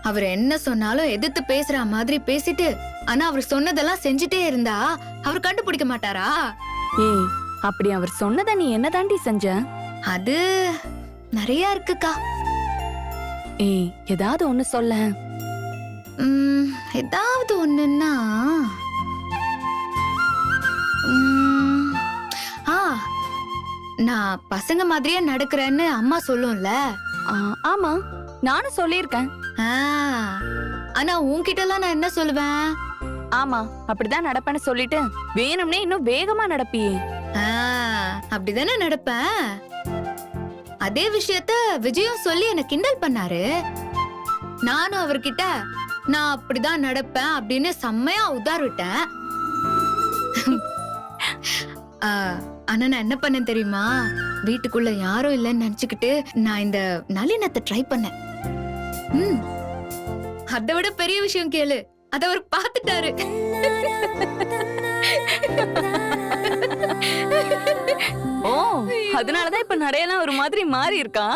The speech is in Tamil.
அவர் என்ன சொன்னாலும் எதிர்த்து பேசுற மாதிரி பேசிட்டு ஆனா அவர் சொன்னதெல்லாம் செஞ்சுட்டே இருந்தா அவர் கண்டுபிடிக்க மாட்டாரா? ஏய், அப்படி அவர் சொன்னதை நீ என்ன தாண்டி செஞ்ச? அது நிறைய இருக்குக்கா. ஏய், ஏதாவது ஒண்ணு சொல்ல. ஏதாவது ஒண்ணுன்னா நான் பசங்க மாதிரியே நடக்கிறேன்னு அம்மா சொல்லும்ல. ஆமா, நானும் சொல்லியிருக்கேன். ஆனா உன்கிட்ட எல்லாம் நான் என்ன சொல்லுவேன்? ஆமா, அப்படிதான் நடப்பேன்னு சொல்லிட்டு வேணும்னே இன்னும் வேகமா நடப்பியே. அப்படிதானே நடப்பேன். அதே விஷயத்த விஜயும் சொல்லி என்ன கிண்டல் பண்ணாரு. நானும் அவர்கிட்ட நான் அப்படிதான் நடப்பேன் அப்படின்னு செம்மையா உதார் விட்டேன். ஆனா நான் என்ன பண்ணேன் தெரியுமா? வீட்டுக்குள்ள யாரும் இல்லைன்னு நினைச்சுக்கிட்டு நான் இந்த நளினத்தை ட்ரை பண்ணேன். அதை விட பெரிய விஷயம் கேளு, அத அவர் பாத்துட்டாரு. ஓ, அதனாலதான் இப்ப நடையெல்லாம் ஒரு மாதிரி மாறி இருக்கா?